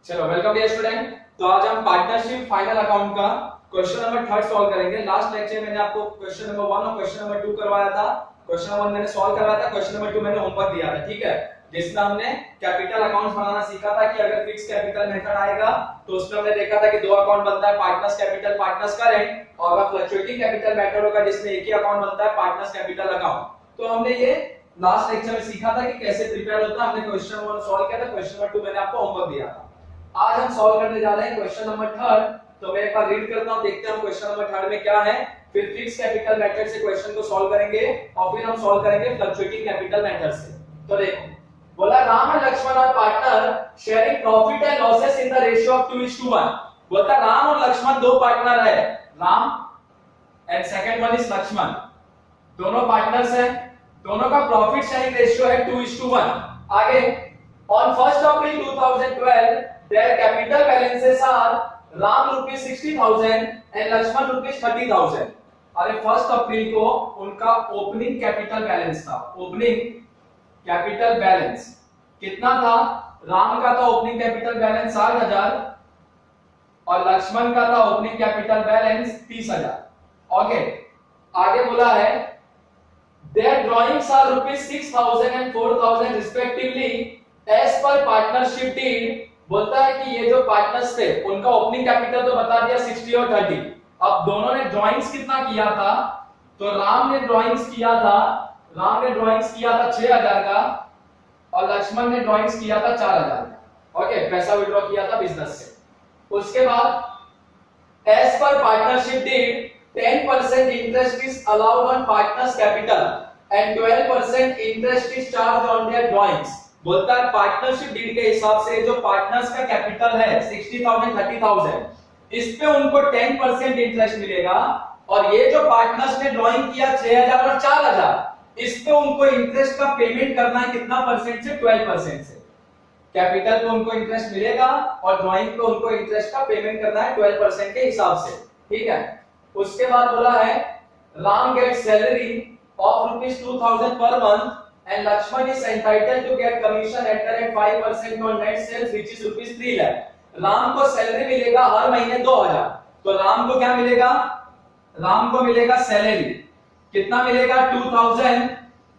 चलो welcome dear student. तो आज हम पार्टनरशिप फाइनल अकाउंट का क्वेश्चन नंबर 3 सॉल्व करेंगे। लास्ट लेक्चर में मैंने आपको क्वेश्चन नंबर 1 और क्वेश्चन नंबर 2 करवाया था। क्वेश्चन नंबर 1 मैंने सॉल्व करवाया था, क्वेश्चन नंबर 2 मैंने होमवर्क दिया था, ठीक है, जिसमें हमने कैपिटल अकाउंट्स बनाना सीखा था कि अगर फिक्स कैपिटल मेथड आएगा तो उसमें हमने देखा था कि दो अकाउंट बनता है, पार्टनर्स कैपिटल, पार्टनर्स करेंट, और अगर फ्लक्चुएटिंग कैपिटल मेथड होगा जिसमें एक ही अकाउंट बनता है, पार्टनर्स कैपिटल अकाउंट। तो हमने ये लास्ट लेक्चर में सीखा था कि कैसे प्रिपेयर होता है। हमने क्वेश्चन नंबर 1 सॉल्व किया था, क्वेश्चन नंबर 2 मैंने आपको होमवर्क दिया था। आज हम सॉल्व करने जा रहे हैं क्वेश्चन नंबर 3। तो मैं एक बार रीड करता हूं, देखते हैं हम क्वेश्चन नंबर 3 में क्या है। फिर फिक्स कैपिटल मेथड से क्वेश्चन को सॉल्व करेंगे और फिर हम सॉल्व करेंगे फ्लक्चुएटिंग कैपिटल मेथड से। तो देखो, बोला Ram and Lakshman are partner sharing profit and losses in the ratio of 2:1। बोलता राम और लक्ष्मण दो पार्टनर है, Ram and second one is Lakshman, दोनों पार्टनर्स हैं, दोनों का प्रॉफिट शेयरिंग रेशियो है 2:1। आगे on 1st April 2012 their capital balances are Ram rupees 60,000 and Lakshman rupees 30,000। अरे 1 अप्रैल को उनका ओपनिंग कैपिटल बैलेंस था। ओपनिंग कैपिटल बैलेंस कितना था? राम का था ओपनिंग कैपिटल बैलेंस 60,000 और लक्ष्मण का था ओपनिंग कैपिटल बैलेंस 30,000। ओके, आगे बोला है their drawings are rupees 6,000 and 4,000 respectively as per partnership deed। बोलता है कि ये जो पार्टनर्स थे उनका ओपनिंग कैपिटल तो बता दिया 60 और 30। अब दोनों ने ड्राइंग्स कितना किया था? तो राम ने ड्राइंग्स किया था 6,000 का और लक्ष्मण ने ड्राइंग्स किया था 4,000 का। ओके, पैसा विड्रॉ किया था बिजनेस से। उसके बाद as per partnership deed 10% interest is allowed on partners capital and 12% interest is charge on their drawings. बोलता है पार्टनरशिप डीड के हिसाब से जो पार्टनर्स का कैपिटल है 60,000 30,000, इस पे उनको 10% इंटरेस्ट मिलेगा और ये जो पार्टनर्स ने ड्राइंग किया 6,000 और 4,000, इस पे उनको इंटरेस्ट का पेमेंट करना है कितना परसेंट से? 12% से। कैपिटल पे उनको इंटरेस्ट मिलेगा और ड्राइंग पे उनको इंटरेस्ट का पेमेंट करना है 12% के हिसाब से, ठीक है। उसके बाद बोला है Ram get salary of ₹2,000 per month and Lakshman is entitled to get commission at the rate 5% on net sales which is ₹3 lakh। Ram को सैलरी मिलेगा हर महीने 2,000। तो राम को क्या मिलेगा? राम को मिलेगा सैलरी कितना मिलेगा? 2,000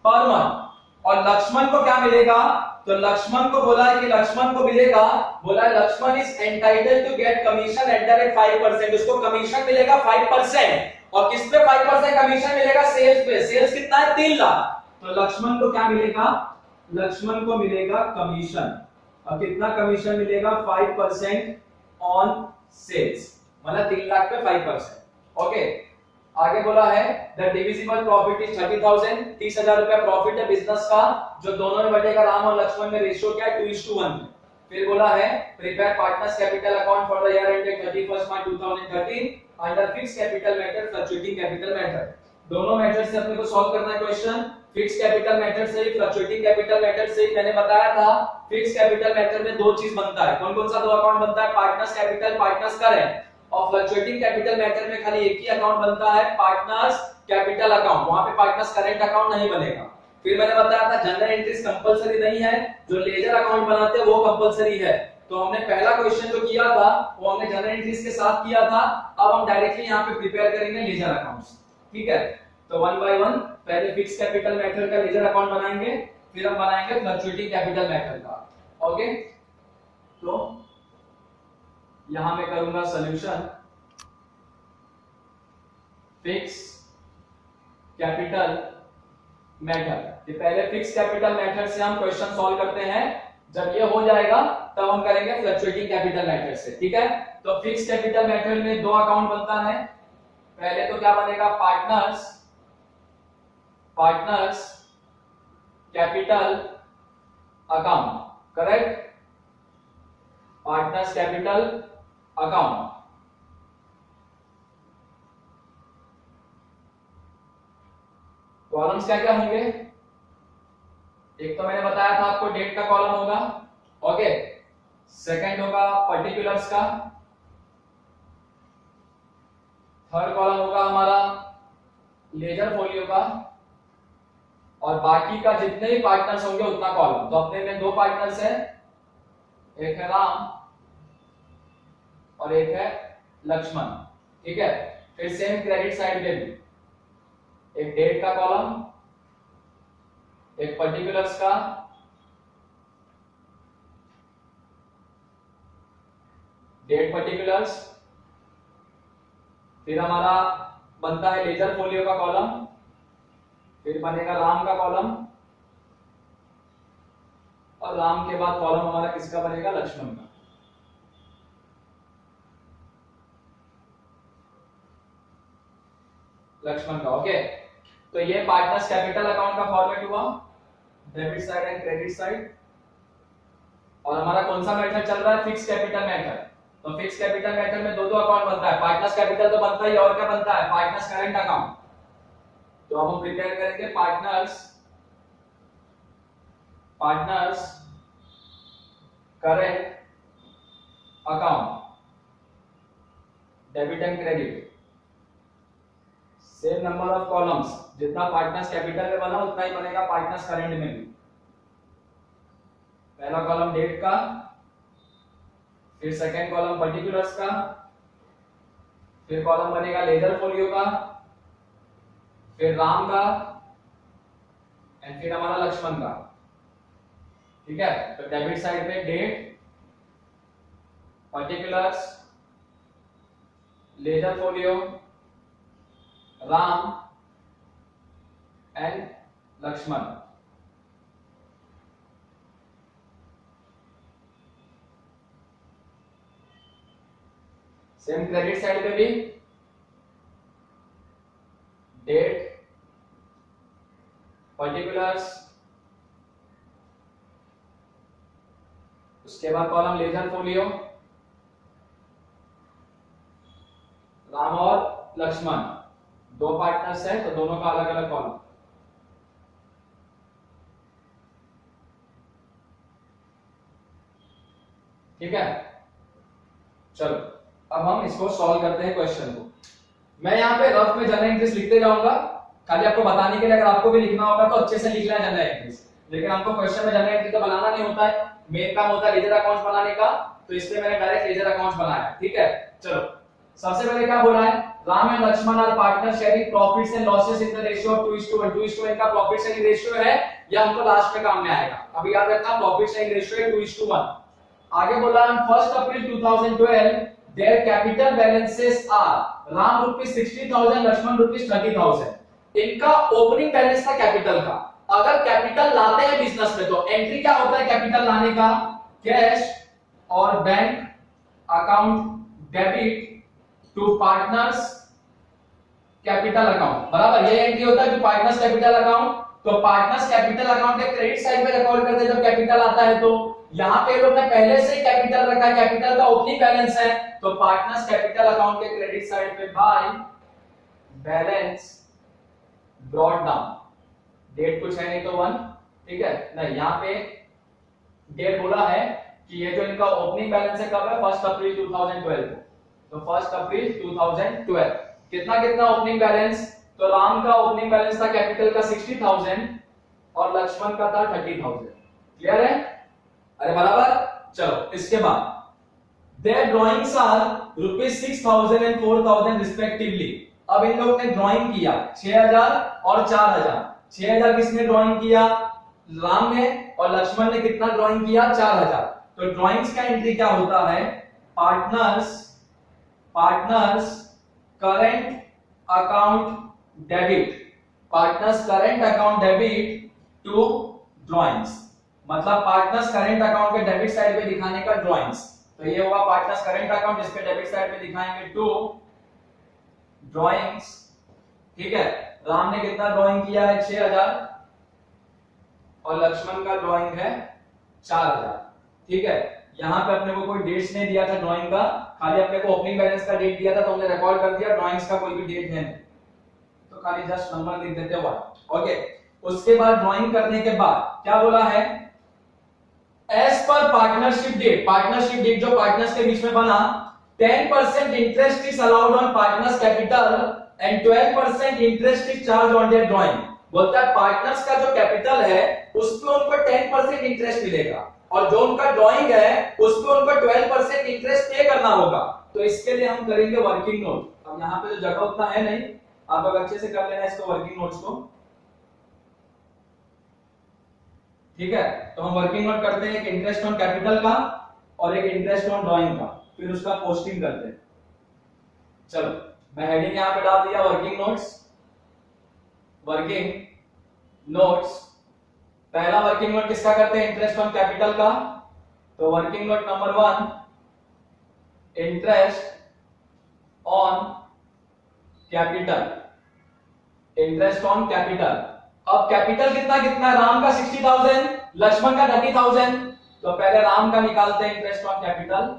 पर मंथ। और लक्ष्मण को क्या मिलेगा? तो लक्ष्मण को बोला है कि लक्ष्मण को मिलेगा, बोला है Lakshman is entitled to get commission at the rate 5%। उसको कमीशन मिलेगा 5%। और किस पे 5% कमीशन मिलेगा? सेल्स पे। सेल्स कितना है? 3 लाख। तो लक्ष्मण को क्या मिलेगा? लक्ष्मण को मिलेगा कमीशन। और कितना कमीशन मिलेगा? 5% ऑन सेल्स, मतलब 3 लाख पे 5%। ओके, आगे बोला है द डिविजिबल प्रॉफिट इज 30,000। 30,000 रुपया प्रॉफिट है बिजनेस का, जो दोनों में बटेगा। राम और लक्ष्मण में रेशियो क्या है? 2:1। फिर बोला है prepare partners capital account for the year ended 31 March 2013 under fix capital method, fluctuating capital method. दोनों मेथड से अपने को सॉल्व करना है क्वेश्चन। फिक्स कैपिटल मेथड से, फ्लक्चुएटिंग कैपिटल मेथड से। मैंने बताया था फिक्स कैपिटल मेथड में दो चीज बनता है। कौन कौन सा दो अकाउंट बनता है? Partners capital, partners current. और फ्लक्चुएटिंग कैपिटल मेथड में खाली एक ही अकाउंट बनता है, पार्टनर्स कैपिटल अकाउंट। वहां पे पार्टनर्स करेंट अकाउंट नहीं बनेगा। फिर मैंने बताया था जनरल एंट्रीज कंपलसरी नहीं है, जो लेजर अकाउंट बनाते हैं वो कंपलसरी है। तो हमने पहला क्वेश्चन जो किया था वो हमने जनरल एंट्रीज के साथ किया था। अब हम डायरेक्टली यहाँ पे प्रिपेयर करेंगे लेजर अकाउंट्स, ठीक है। तो 1 बाय 1 पहले फिक्स कैपिटल मेथड का लेजर अकाउंट बनाएंगे, फिर हम बनाएंगे फ्लक्चुएटिंग कैपिटल मेथड का। ओके, तो यहां मैं करूंगा सॉल्यूशन फिक्स कैपिटल मेथड। ये पहले फिक्स कैपिटल मेथड से हम क्वेश्चन सॉल्व करते हैं। जब ये हो जाएगा तब हम करेंगे फ्लक्चुएटिंग कैपिटल मेथड से, ठीक है। तो फिक्स कैपिटल मेथड में दो अकाउंट बनता है। पहले तो क्या बनेगा? Partners capital account, correct. Partners capital account. Columns क्या क्या होंगे? एक तो मैंने बताया था आपको डेट का कॉलम होगा, ओके। सेकंड होगा पर्टिकुलर्स का। थर्ड कॉलम होगा हमारा लेजर फोलियो का। और बाकी का जितने भी पार्टनर्स होंगे उतना कॉलम। तो अपने में दो पार्टनर्स हैं, एक है राम और एक है लक्ष्मण। ठीक है, फिर सेम क्रेडिट साइड पे भी एक डेट का कॉलम, एक पर्टिकुलर्स का, डेट पर्टिकुलर्स, फिर हमारा बनता है लेजर फोलियो का कॉलम, फिर बनेगा राम का कॉलम, और राम के बाद कॉलम हमारा किसका बनेगा, लक्ष्मण का। लक्ष्मण का। ओके, तो ये पार्टनर्स कैपिटल अकाउंट का फॉर्मेट हुआ, debit side and credit side. और हमारा कौन सा मेथड चल रहा है, फिक्स कैपिटल मेथड। तो फिक्स कैपिटल मेथड में दो अकाउंट बनता है, पार्टनर्स कैपिटल तो बनता ही, और क्या बनता है, पार्टनर्स करंट अकाउंट। तो अब हम प्रिपेयर करेंगे partners current account, debit and credit, same number of columns, जितना पार्टनर्स कैपिटल में बना उतना ही बनेगा पार्टनर्स करंट में भी। पहला कॉलम डेट का, फिर सेकंड कॉलम पर्टिकुलर्स का, फिर कॉलम बनेगा लेजर फोलियो का, फिर राम का, एंड फिर हमारा लक्ष्मण का। ठीक है, तो डेबिट साइड पे date, particulars, ledger folio, Ram and Lakshman. Same credit side पे भी डेट, पर्टिकुलर्स, उसके बाद कॉलम लेजर फोलियो, राम और लक्ष्मण, दो पार्टनर्स है तो दोनों का अलग अलग कॉलम। ठीक है, चलो अब हम इसको सॉल्व करते हैं क्वेश्चन को। मैं यहाँ पे रफ में जनरल एंट्रीज लिखते जाऊंगा, खाली आपको बताने के लिए, अगर आपको भी लिखना होगा तो अच्छे से लिख लेना जनरल एंट्रीज, लेकिन हमको क्वेश्चन में जनरल एंट्री तो बनाना नहीं होता है, मेन काम होता है लेजर अकाउंट्स बनाने का, तो इसलिए मैंने डायरेक्ट लेजर अकाउंट्स बनाया। ठीक है, चलो सबसे पहले क्या बोला है, Ram and Lakshman are partner sharing profits and losses in the ratio of 2:1। 2:1 का प्रॉफिट शेयरिंग रेशियो है, या हमको लास्ट में काम में आएगा। अभी याद रखना प्रॉफिट शेयरिंग रेशियो है 2:1। आगे बोला है 1 April 2012 their capital balances are Ram rupees 60,000, Lakshman rupees 30,000। इनका ओपनिंग बैलेंस था कैपिटल का। अगर कैपिटल लाते हैं बिजनेस में तो एंट्री क्या होता है कैपिटल लाने का, कैश और bank account debit to partners capital account, बराबर। ये एंट्री होता है टू पार्टनर्स कैपिटल अकाउंट। तो पार्टनर्स कैपिटल अकाउंट के क्रेडिट साइड पे रिकॉर्ड करते हैं जब कैपिटल आता है। तो यहाँ पे लोग ने पहले से ही कैपिटल रखा है, कैपिटल का ओपनिंग बैलेंस है, तो पार्टनर्स कैपिटल अकाउंट के क्रेडिट साइड पे by balance brought down, date कुछ है नहीं तो 1। ठीक है, नहीं यहाँ पे डेट बोला है कि ये जो इनका ओपनिंग बैलेंस है कब है, 1 अप्रैल 2012 को। तो 1 अप्रैल 2012 कितना कितना ओपनिंग बैलेंस, तो राम का ओपनिंग बैलेंस था कैपिटल का 60,000 और लक्ष्मण का था 30,000। क्लियर है, अरे बराबर। चलो इसके बाद their drawings are ₹6,000 and 4,000 respectively। अब इन लोग ने ड्राइंग किया 6,000 और 4,000। 6,000 किसने ड्राइंग किया, राम ने, और लक्ष्मण ने कितना ड्राइंग किया, 4,000। तो ड्राइंग्स का एंट्री क्या होता है, partners current account debit, partners current account debit to drawings, मतलब पार्टनर्स करंट अकाउंट के डेबिट साइड पे दिखाने का ड्राइंग्स। तो ये होगा पार्टनर्स करंट अकाउंट, जिसके डेबिट साइड पे दिखाएंगे टू ड्राइंग्स। ठीक है, राम ने कितना ड्राइंग किया है 6,000 और लक्ष्मण का ड्राइंग है 4,000। ठीक है, यहाँ पे अपने को कोई डेट्स नहीं दिया था ड्राइंग का, खाली अपने को ओपनिंग बैलेंस का डेट दिया था, तो हमने रिकॉर्ड कर दिया। ड्राइंग्स का कोई भी डेट है नहीं, तो खाली जस्ट नंबर लिख देते हैं 1। ओके, उसके बाद ड्राइंग करने के बाद क्या बोला है, एज पर पार्टनरशिप डेट जो पार्टनर्स के बीच में बना, 10% interest is allowed on partners capital and 12% interest is charge on there drawing. बोलता है पार्टनर्स का जो कैपिटल है उस पे उनको 10% इंटरेस्ट मिलेगा, और जो उनका ड्राइंग है उस पे उनको 12% इंटरेस्ट पे करना होगा। तो इसके लिए हम करेंगे वर्किंग नोट। अब यहाँ पे तो जगह उतना है नहीं, आप अगर अच्छे से कर लेना इसको वर्किंग नोट्स को, ठीक है। तो हम वर्किंग नोट करते हैं, एक इंटरेस्ट ऑन कैपिटल का और एक इंटरेस्ट ऑन ड्राइंग का, फिर उसका पोस्टिंग करते हैं। चलो मैं हेडिंग यहाँ पे डाल दिया वर्किंग नोट्स। वर्किंग नोट्स, पहला वर्किंग नोट किसका करते हैं, इंटरेस्ट ऑन कैपिटल का। तो working note number 1, interest on capital, interest on capital. अब कैपिटल कितना कितना, राम का 60,000, लक्ष्मण का 30,000, तो पहले राम का निकालते हैं interest on capital.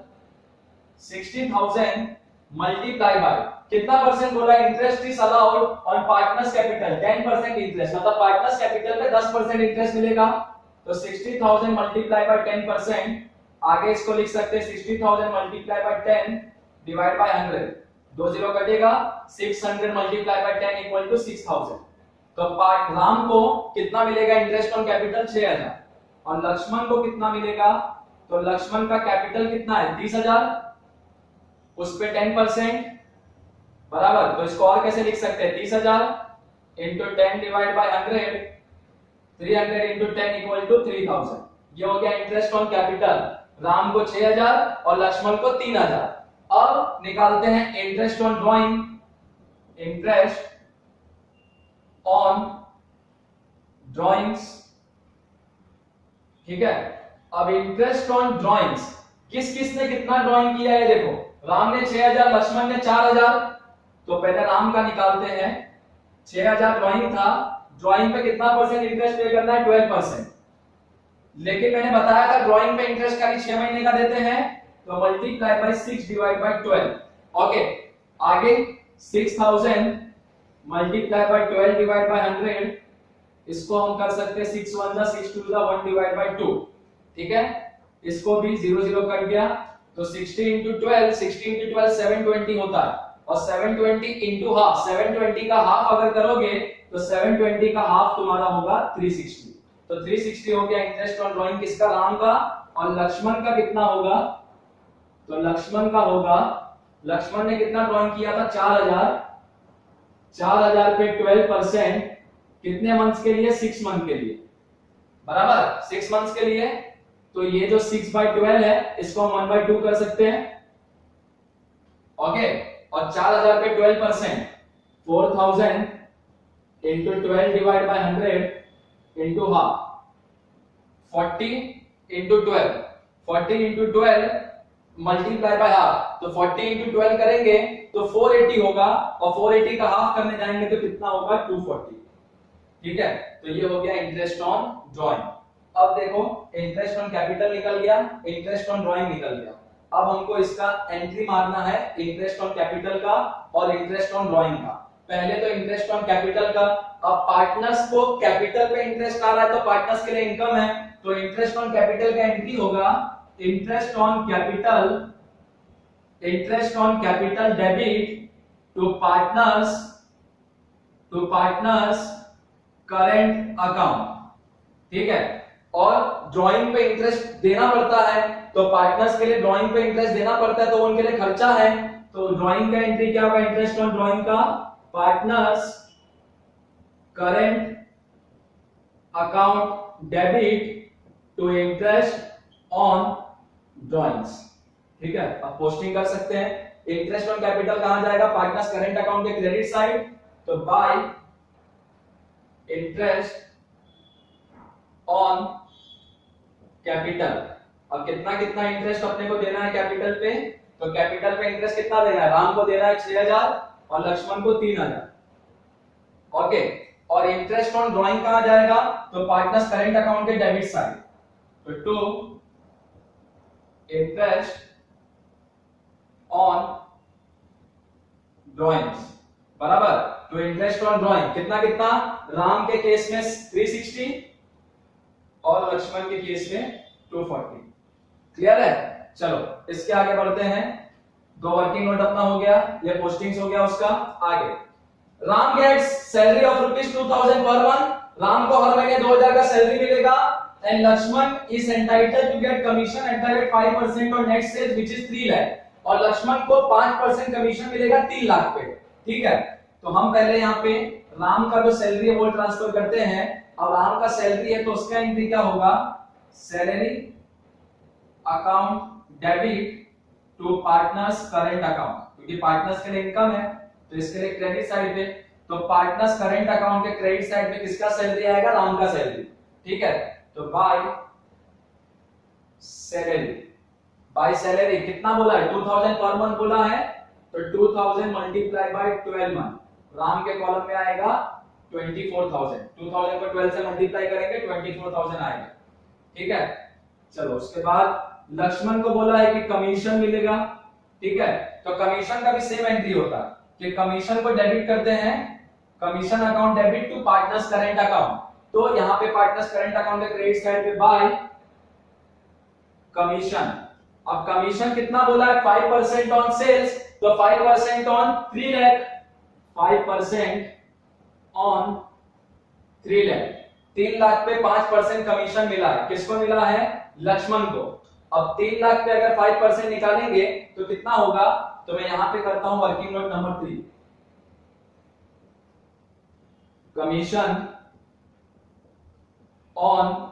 60,000 multiply by कितना परसेंट बोला, interest is allowed on partners capital 10% interest, मतलब पार्टनर्स कैपिटल पे 10% इंटरेस्ट मिलेगा। तो 60,000 मल्टीप्लाई बाय 10%, आगे इसको लिख सकते हैं 60,000 multiply by 10 divide by 100, 2 zero कटेगा, 600 मल्टीप्लाई बाय 10 इक्वल टू 6000। तो राम को कितना मिलेगा इंटरेस्ट ऑन कैपिटल 6000, और लक्ष्मण को कितना मिलेगा, तो लक्ष्मण का कैपिटल कितना है 30,000, उस पे 10% बराबर। तो इसको और कैसे लिख सकते हैं, 30,000 into 10 divide by 100, 300 into 10 equal to 3000। ये हो गया इंटरेस्ट ऑन कैपिटल, राम को 6000 और लक्ष्मण को 3000। अब निकालते हैं interest on drawing, interest on drawings, ठीक है। अब इंटरेस्ट ऑन ड्राइंग्स, किस किस ने कितना ड्राइंग किया है, देखो राम ने 6000, लक्ष्मण ने 4000। तो पहले राम का निकालते हैं, 6000 ड्राइंग था, ड्राइंग पे कितना परसेंट इंटरेस्ट पे करना है, 12%। लेकिन मैंने बताया था ड्राइंग पे इंटरेस्ट खाली 6 महीने का देते हैं, तो multiply by 6 divide by 12। Okay, आगे 6000 मल्टीप्लाई बाय 12 डिवाइड बाय 100, इसको हम कर सकते हैं 6 1 6 2 1 डिवाइड बाय 2, ठीक है। इसको भी 0 0 कट गया, तो 60 into 12, 60 into 12 720 होता है, और 720 into हाफ, 720 का हाफ अगर करोगे तो 720 का हाफ तुम्हारा होगा 360। तो 360 हो गया इंटरेस्ट ऑन ड्राइंग किसका, राम का। और लक्ष्मण का कितना होगा, तो लक्ष्मण का होगा, लक्ष्मण ने कितना ड्राइंग किया था 4000, 4000 पे 12% कितने मंथ्स के लिए, 6 मंथ के लिए, बराबर 6 मंथ्स के लिए। तो ये जो 6/12 है इसको हम 1/2 कर सकते हैं, ओके। और 4000 पे 12%, 4000 into 12 divide by 100 into half, 40 into 12, 40 into 12 multiply by half, तो 40 into 12 करेंगे तो 480 होगा, और 480 का हाफ करने जाएंगे तो कितना होगा 240, ठीक है। तो ये हो गया इंटरेस्ट ऑन ड्राइंग। अब देखो इंटरेस्ट ऑन कैपिटल निकल गया, इंटरेस्ट ऑन ड्राइंग निकल गया। अब हमको इसका एंट्री मारना है, इंटरेस्ट ऑन कैपिटल का और इंटरेस्ट ऑन ड्राइंग का। पहले तो इंटरेस्ट ऑन कैपिटल का, अब पार्टनर्स को कैपिटल पे इंटरेस्ट आ रहा है तो पार्टनर्स के लिए इनकम है, तो इंटरेस्ट ऑन कैपिटल का एंट्री होगा interest on capital, interest on capital debit to partners current account, ठीक है। और ड्राइंग पे इंटरेस्ट देना पड़ता है, तो पार्टनर्स के लिए ड्राइंग पे इंटरेस्ट देना पड़ता है, तो उनके लिए खर्चा है। तो ड्राइंग का एंट्री क्या होगा, इंटरेस्ट ऑन ड्राइंग का partners current account debit to interest on drawings, ठीक है। अब पोस्टिंग कर सकते हैं, इंटरेस्ट ऑन कैपिटल कहां जाएगा, पार्टनर्स करेंट अकाउंट के क्रेडिट साइड, तो बाय इंटरेस्ट ऑन कैपिटल। अब कितना कितना इंटरेस्ट अपने को देना है कैपिटल पे, तो कैपिटल पे इंटरेस्ट कितना देना है, राम को देना है 6000 और लक्ष्मण को 3000, ओके। और इंटरेस्ट ऑन ड्राइंग कहां जाएगा, तो पार्टनर्स करेंट अकाउंट के डेबिट साइड, तो टू इंटरेस्ट ऑन ड्राइंग्स, बराबर। तो इंटरेस्ट ऑन ड्राइंग कितना कितना, राम के केस में 360 और लक्ष्मण के केस में 240, क्लियर है। चलो इसके आगे बढ़ते हैं, दो वर्किंग नोट अपना हो गया, ये पोस्टिंग्स हो गया उसका। आगे Ram gets salary of ₹2000 per month, Ram को हर महीने 2000 का सैलरी मिलेगा, and Lakshman is entitled to get commission at the rate 5% on net sales which is 3 lakh. और लक्ष्मण को 5% कमीशन मिलेगा 3 लाख पे। ठीक है, तो हम पहले यहाँ पे राम का जो सैलरी है वो ट्रांसफर करते हैं। अब राम का सैलरी है तो उसका एंट्री क्या होगा, salary account debit to partners current account, क्योंकि पार्टनर्स के लिए इनकम है तो इसके लिए क्रेडिट साइड पे, तो पार्टनर्स करंट अकाउंट के क्रेडिट साइड पे किसका सैलरी आएगा, राम का सैलरी। ठीक है, तो बाय सैलरी, बाय सैलरी कितना बोला है, 2000 पर मंथ बोला है, तो 2000 मल्टीप्लाई बाय 12 मंथ, राम के कॉलम में आएगा 24,000, 2000 को 12 से मल्टीप्लाई करेंगे 24,000 आएगा। ठीक है, चलो उसके बाद लक्ष्मण को बोला है कि कमीशन मिलेगा। ठीक है, तो कमीशन का भी सेम एंट्री होता है कि कमीशन को डेबिट करते हैं, commission account debit to partners current account, तो यहां पे पार्टनर्स करंट अकाउंट के क्रेडिट साइड पे बाय कमीशन। अब कमीशन कितना बोला है, 5% ऑन सेल्स, तो 5% ऑन 3 लाख, 5% ऑन 3 लाख, 3 लाख पे 5% कमीशन मिला है, किसको मिला है, लक्ष्मण को। अब 3 लाख पे अगर 5% निकालेंगे तो कितना होगा, तो मैं यहां पे करता हूं working note number 3, commission on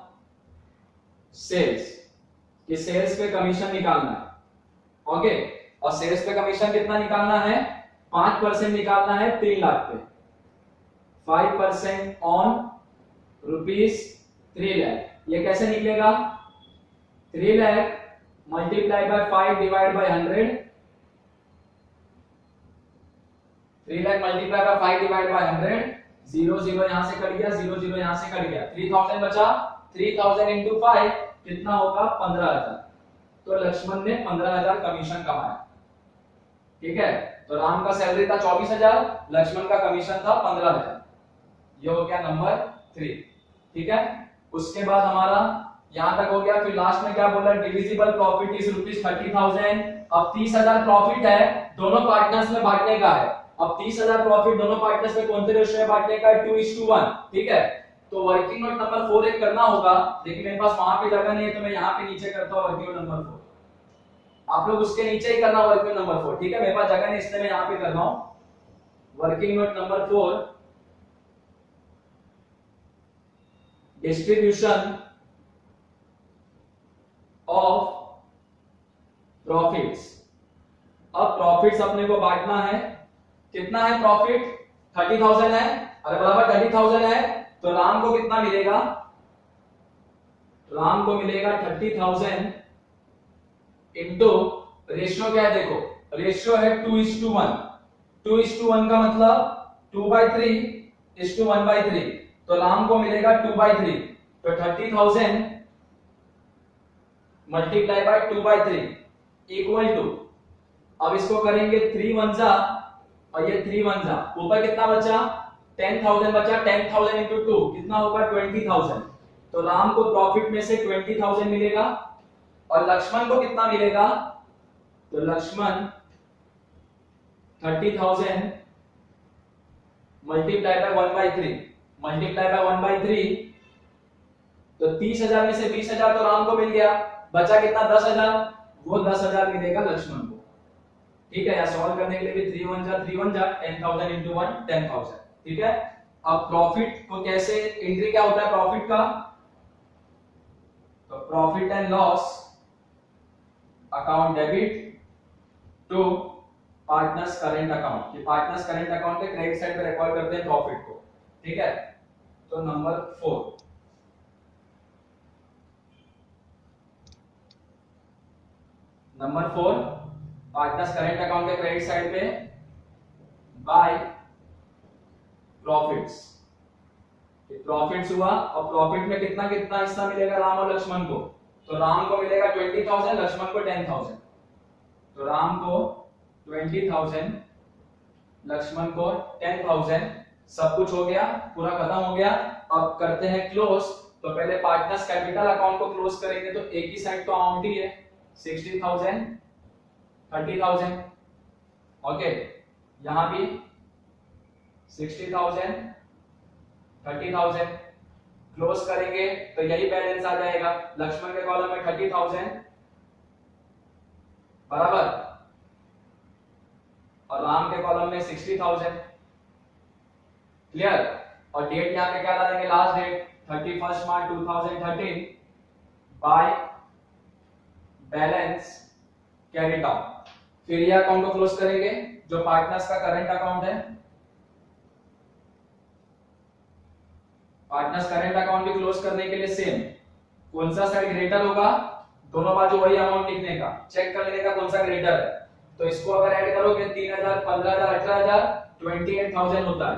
sales, कि सेल्स पे कमीशन निकालना है। ओके, और सेल्स पे कमीशन कितना निकालना है, 5% निकालना है 3 लाख पे, 5% ऑन रुपीस 3 लाख, ये कैसे निकलेगा, 3 lakh multiply by 5 divide by 100, 3 lakh multiply by 5 divide by 100, 0 0 यहां से कट गया, 0 0 यहां से कट गया, 3000 बचा, 3000 इंटू 5 कितना होगा, 15,000, तो लक्ष्मण ने 15,000 कमीशन कमाया। ठीक है, तो राम का सैलरी था 24,000, लक्ष्मण का कमीशन था 15,000, ये हो गया नंबर 3। ठीक है, उसके बाद हमारा यहां तक हो गया। फिर लास्ट में क्या बोला, डिविजिबल प्रॉफिट इज ₹30,000। अब 30,000 प्रॉफिट है, दोनों पार्टनर्स में बांटने का है। अब 30,000 प्रॉफिट दोनों पार्टनर्स में कौन से रेशियो में बांटने का है, 2:1। ठीक है, तो वर्किंग नोट नंबर 4 एक करना होगा, लेकिन मेरे पास वहां पे जगह नहीं है तो मैं यहाँ पे नीचे करता हूँ वर्किंग नोट नंबर 4, आप लोग उसके नीचे ही करना वर्किंग नोट नंबर 4। ठीक है, मेरे पास जगह नहीं इसलिए मैं यहाँ पे कर रहा हूँ working note number 4, distribution of profits. अब प्रॉफिट्स अपने को बांटना है, कितना है प्रॉफिट, 30,000 है, अरे बराबर 30,000 है, तो राम को कितना मिलेगा, राम को मिलेगा 30,000 इंटू, रेशियो क्या है देखो, रेशियो है 2:1, 2:1 का मतलब 2/3:1/3, तो राम को मिलेगा 2/3, तो 30,000 मल्टीप्लाई बाय 2/3 इक्वल टू, अब इसको करेंगे 3 1 जा और ये 3 1 जा, ऊपर कितना बचा, 10,000 बचा, 10,000 इंटू 2 कितना होगा, 20,000, तो राम को प्रॉफिट में से 20,000 मिलेगा, और लक्ष्मण को कितना मिलेगा, तो Lakshman 30,000 multiply by 1/3, multiply by 1/3, तो 30,000 में से 20,000 तो राम को मिल गया, बचा कितना, 10,000, वो 10,000 मिलेगा लक्ष्मण को। ठीक है, या सॉल्व करने के लिए भी 3 1 जा 3 1 जा, 10,000 इंटू 1 10,000। ठीक है, अब प्रॉफिट को कैसे, एंट्री क्या होता है प्रॉफिट का, तो profit and loss account debit to partners current account, कि पार्टनर्स करंट अकाउंट के क्रेडिट साइड पे रिकॉर्ड करते हैं प्रॉफिट को। ठीक है, तो number 4, number 4 partners current account के क्रेडिट साइड पे बाय प्रॉफिट्स, प्रॉफिट्स हुआ, और प्रॉफिट में कितना कितना हिस्सा मिलेगा राम और लक्ष्मण को, तो राम को मिलेगा 20,000, लक्ष्मण को 10,000, तो राम को 20,000, लक्ष्मण को 10,000, सब कुछ हो गया, पूरा खत्म हो गया। अब करते हैं क्लोज, तो पहले पार्टनर्स कैपिटल अकाउंट को क्लोज करेंगे, तो एक ही साइड तो अमाउंट ही है, 60,000 30,000, ओके, यहां भी 60,000 30,000 क्लोज करेंगे तो यही बैलेंस आ जाएगा, लक्ष्मण के कॉलम में 30,000 बराबर और राम के कॉलम में 60,000। क्लियर। और डेट यहाँ पे क्या डालेंगे, last date 31 March 2013 by balance carried out. फिर ये अकाउंट को क्लोज करेंगे जो पार्टनर्स का करंट अकाउंट है। पार्टनर्स करंट अकाउंट भी क्लोज करने के लिए सेम, कौन सा साइड ग्रेटर होगा, दोनों बाजू वही अमाउंट लिखने का, चेक कर लेने का कौन सा ग्रेटर है। तो इसको अगर ऐड करोगे 3,000, 15,000, 18,000, 28,000 होता है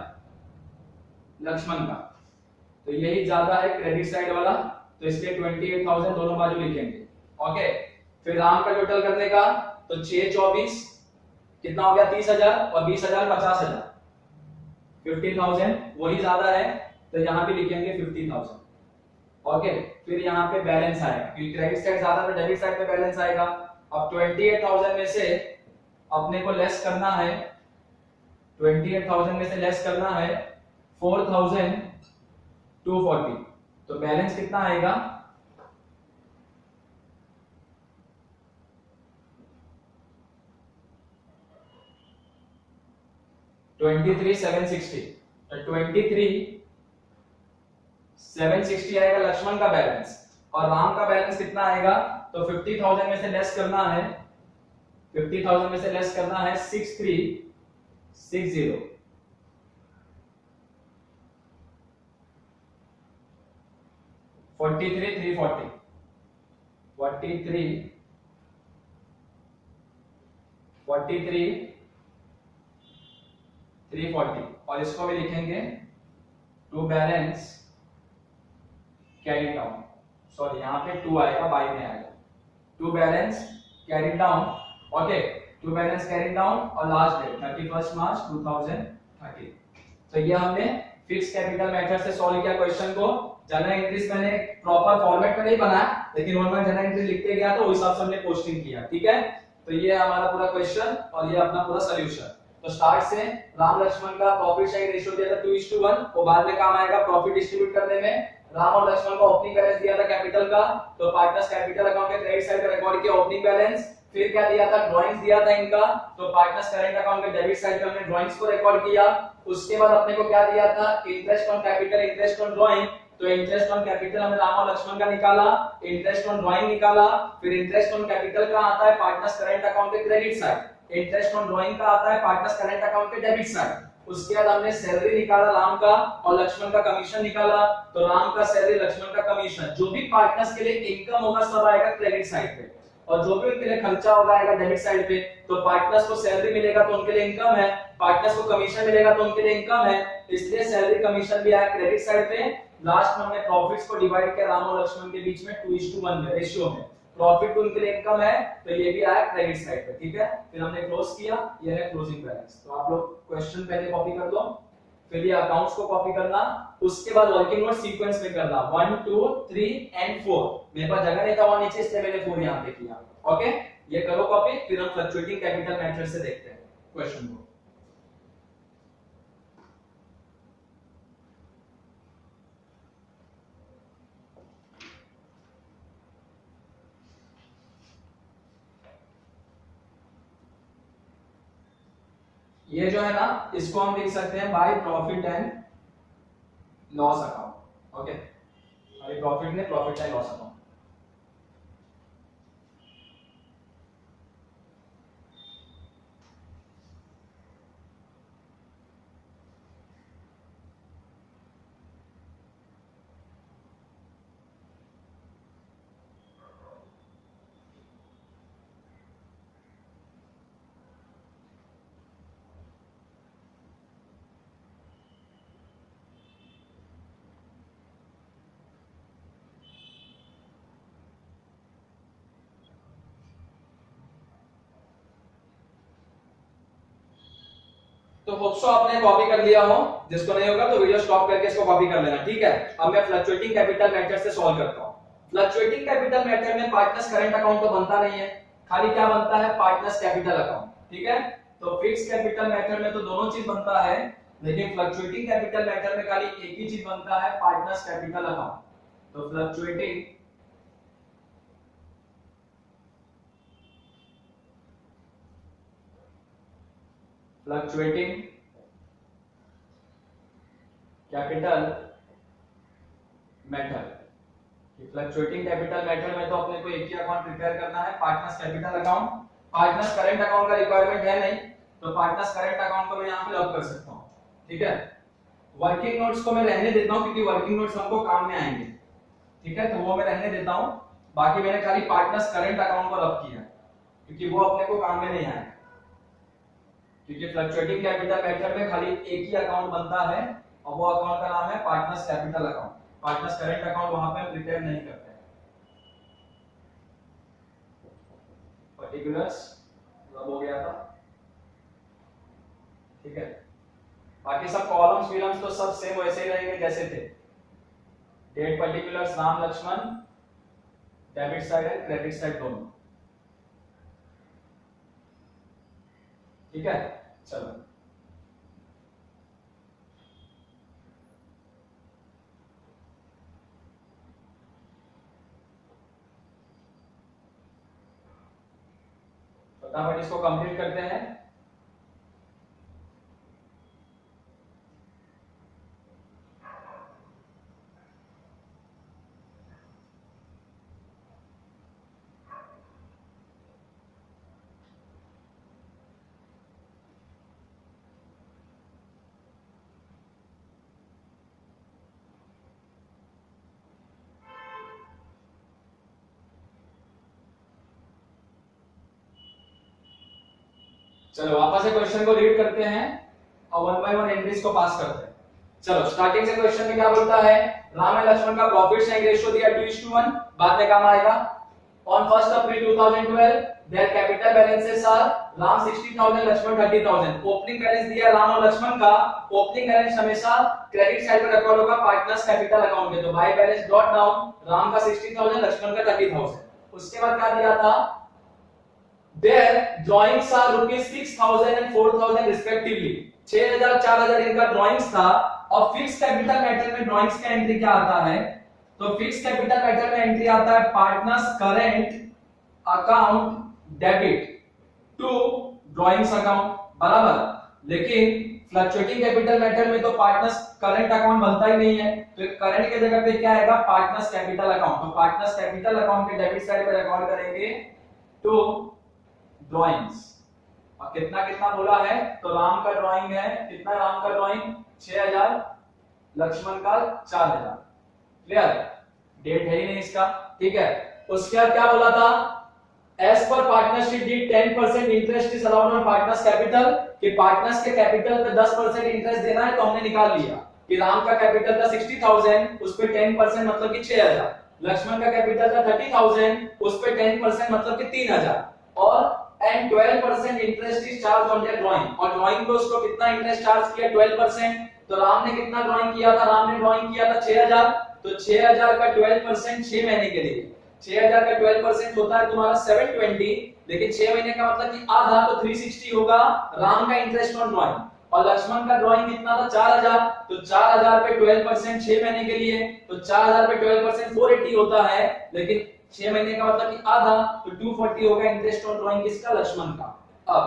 लक्ष्मण का। तो यही ज्यादा है क्रेडिट साइड वाला, तो इसलिए 28,000 दोनों बाजू लिखेंगे। ओके। फिर राम का टोटल करने का, तो 6 24 कितना हो गया, 30,000 और 20,000 50,000, 50,000 वही ज्यादा है, तो यहां भी लिखेंगे 50,000। ओके। फिर यहाँ पे बैलेंस आएगा क्योंकि क्रेडिट साइड ज्यादा तो डेबिट साइड पे बैलेंस आएगा। अब 28,000 में से अपने को लेस करना है, 28,000 में से लेस करना है 4,240, तो बैलेंस कितना आएगा, 23,760। तो 23,760 आएगा लक्ष्मण का बैलेंस। और राम का बैलेंस कितना आएगा, तो 50,000 में से लेस करना है, 50,000 में से लेस करना है 6,360, 43,340, 43,340। और इसको भी लिखेंगे to balance carry down, sorry यहाँ पे 2 आएगा, बाई में आएगा, to balance carry down. Okay. To balance carry down और लास्ट डेट 31 मार्च 2013। तो ये हमने फिक्स कैपिटल मेथड से सॉल्व किया क्वेश्चन को। जनरल एंट्रीज मैंने प्रॉपर फॉर्मेट में नहीं बनाया, लेकिन नॉर्मल जनरल एंट्री लिखते गया तो उस हिसाब से हमने पोस्टिंग किया। ठीक है। तो ये हमारा पूरा क्वेश्चन और ये अपना पूरा सॉल्यूशन। तो स्टार्ट से राम लक्ष्मण का प्रॉफिट शेयर रेशियो दिया था 2:1, वो बाद में काम आएगा प्रॉफिट डिस्ट्रीब्यूट करने में। राम और लक्ष्मण का ओपनिंग बैलेंस दिया था कैपिटल का, तो पार्टनर्स कैपिटल अकाउंट के क्रेडिट साइड पे रिकॉर्ड किया ओपनिंग बैलेंस। फिर क्या दिया था, ड्राइंग्स दिया था इनका, तो पार्टनर्स करंट अकाउंट के डेबिट साइड पे हमने ड्राइंग्स को रिकॉर्ड किया। उसके बाद अपने को क्या दिया था, interest on capital, interest on drawing, तो इंटरेस्ट ऑन कैपिटल हमने राम और लक्ष्मण का निकाला, इंटरेस्ट ऑन ड्राइंग निकाला। फिर इंटरेस्ट ऑन कैपिटल का आता है पार्टनर्स करंट अकाउंट के credit side, interest on drawing का आता है पार्टनर्स करंट अकाउंट के डेबिट साइड। उसके बाद हमने सैलरी निकाला राम का और लक्ष्मण का कमीशन निकाला, तो राम का सैलरी, लक्ष्मण का कमीशन, जो भी पार्टनर्स के लिए इनकम होगा सब आएगा क्रेडिट साइड पे, और जो भी उनके लिए खर्चा होगा आएगा डेबिट साइड पे। तो पार्टनर्स को सैलरी मिलेगा तो उनके लिए इनकम है, पार्टनर्स को कमीशन मिलेगा तो उनके लिए इनकम है, इसलिए सैलरी कमीशन भी आया क्रेडिट साइड पे। लास्ट में हमने प्रॉफिट्स को डिवाइड किया राम और लक्ष्मण के बीच में 2:1 में रेशियो में, प्रॉफिट तो उनके लिए इनकम है, तो ये भी आया क्रेडिट साइड पे। ठीक है। फिर हमने क्लोज किया, ये है क्लोजिंग बैलेंस। तो आप लोग क्वेश्चन पहले कॉपी कर लो, फिर ये अकाउंट्स को कॉपी करना, उसके बाद वर्किंग नोट सीक्वेंस में करना 1 2 3 एंड 4। मेरे पास जगह नहीं था वहां नीचे, इसलिए मैंने 4 यहां पे किया। ओके। ये करो कॉपी, फिर हम फ्लक्चुएटिंग कैपिटल मेथड से देखते हैं क्वेश्चन को। ये जो है ना, इसको हम लिख सकते हैं by profit and loss account. Okay. और प्रॉफिट ने प्रॉफिट एंड लॉस अकाउंट। तो होप्सो आपने कॉपी कर लिया हो, जिसको नहीं होगा तो वीडियो स्टॉप करके इसको कॉपी कर लेना। ठीक है। अब मैं फ्लक्चुएटिंग कैपिटल मेथड से सॉल्व करता हूं। फ्लक्चुएटिंग कैपिटल मेथड में पार्टनर्स करंट अकाउंट तो बनता नहीं है, खाली क्या बनता है, पार्टनर्स कैपिटल अकाउंट। ठीक है। तो फिक्स कैपिटल मेथड में तो दोनों चीज बनता है, लेकिन फ्लक्चुएटिंग कैपिटल मेथड में खाली एक ही चीज बनता है, पार्टनर्स कैपिटल अकाउंट। तो fluctuating fluctuating capital method. Fluctuating capital method में तो अपने को एक ही अकाउंट प्रिपेयर करना है, partners capital account. Partners current account का रिक्वायरमेंट है नहीं, तो पार्टनर्स करंट अकाउंट को मैं यहाँ पे लॉक कर सकता हूँ। ठीक है, वर्किंग नोट्स को मैं रहने देता हूँ क्योंकि वर्किंग नोट्स हमको काम में आएंगे। ठीक है, तो वो मैं रहने देता हूँ। बाकी मैंने खाली पार्टनर्स करंट अकाउंट को लॉक किया क्योंकि वो अपने को काम में नहीं आएगा, क्योंकि फ्लक्चुएटिंग कैपिटल मेथड में खाली एक ही अकाउंट बनता है और वो अकाउंट का नाम है partners capital account. Partners current account वहां पे प्रिपेयर नहीं करते हैं। पर्टिकुलर्स सब हो गया था। ठीक है, बाकी सब कॉलम्स विलम्स तो सब सेम वैसे ही रहेंगे जैसे थे। Date particulars Ram Lakshman, debit side and credit side दोनों। ठीक है, चलो फटाफट इसको कंप्लीट करते हैं। चलो वापस से क्वेश्चन को रीड करते हैं और वन बाय वन एंट्रीज को पास करते हैं। चलो स्टार्टिंग से क्वेश्चन में क्या बोलता है, राम एंड लक्ष्मण का प्रॉफिट शेयरिंग रेशियो दिया 2:1, बाद में काम आएगा। On 1 April 2012 their capital balances are Ram 60,000 Lakshman 30,000। Opening balance दिया राम और लक्ष्मण का। ओपनिंग बैलेंस हमेशा क्रेडिट साइड पे रिकॉर्ड होगा पार्टनर्स कैपिटल अकाउंट में, तो बाय बैलेंस डॉट डाउन राम का 60,000 लक्ष्मण का 30,000। उसके बाद क्या दिया था, their drawings are rupees 6,000 and 4,000 respectively। 6,000 4,000 इनका ड्राइंग्स था। और फिक्स कैपिटल मेथड में ड्राइंग्स का एंट्री क्या आता है, तो फिक्स कैपिटल मेथड में एंट्री आता है partners current account debit to drawings account, बराबर। लेकिन फ्लक्चुएटिंग कैपिटल मेथड में तो पार्टनर्स करंट अकाउंट बनता ही नहीं है, तो करंट के जगह पे क्या आएगा, पार्टनर्स कैपिटल अकाउंट। तो पार्टनर्स कैपिटल अकाउंट के डेबिट साइड पे रिकॉर्ड करेंगे टू ड्राइंग्स। और कितना कितना बोला है, तो राम का ड्राइंग है, कितना राम का ड्राइंग 6,000, लक्ष्मण का 4,000। क्लियर, डेट है ही नहीं इसका। ठीक है, उसके बाद क्या बोला था, as per partnership deed 10% interest is allowed on partners capital, कि पार्टनर्स के कैपिटल पे 10% इंटरेस्ट देना है। तो हमने निकाल लिया कि राम का कैपिटल था 60,000, उस पे 10% मतलब कि 6,000। लक्ष्मण का कैपिटल था 30,000, उस पे 10% मतलब कि 3,000। और and 12% interest is charge on there drawing. और ड्राइंग पे उसको कितना इंटरेस्ट चार्ज किया, 12%। तो राम ने कितना ड्राइंग किया था, राम ने ड्राइंग किया था 6,000, तो 6,000 का 12% 6 महीने के लिए। 6,000 का 12% होता है तुम्हारा 720, लेकिन 6 महीने का मतलब कि आधा, तो 360 होगा राम का इंटरेस्ट ऑन ड्राइंग। और लक्ष्मण का ड्राइंग कितना था 4,000, तो 4,000 पे 12% 6 महीने के लिए, तो 4,000 पे 12% 480 होता है, लेकिन 6 महीने का मतलब कि आधा, तो 240 होगा इंटरेस्ट ऑन ड्राइंग किसका, लक्ष्मण का। अब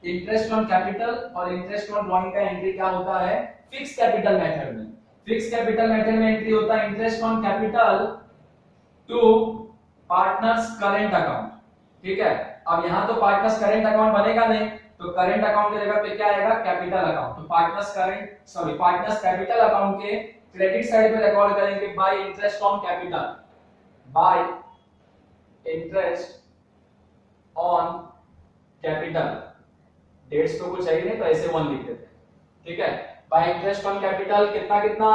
इंटरेस्ट ऑन कैपिटल और इंटरेस्ट ऑन ड्राइंग का एंट्री क्या होता है, फिक्स कैपिटल मेथड में। फिक्स कैपिटल मेथड में एंट्री होता है interest on capital to partners current account. ठीक है, अब यहां तो पार्टनर्स करंट अकाउंट बनेगा नहीं, तो करंट अकाउंट की जगह पे क्या आएगा, कैपिटल अकाउंट। तो पार्टनर्स कैपिटल अकाउंट के क्रेडिट साइड पे रिकॉर्ड करेंगे by interest on capital, by interest on capital. Dates तो कुछ चाहिए नहीं, तो ऐसे 1 लिख देते हैं। ठीक है, बाय इंटरेस्ट ऑन कैपिटल कितना कितना,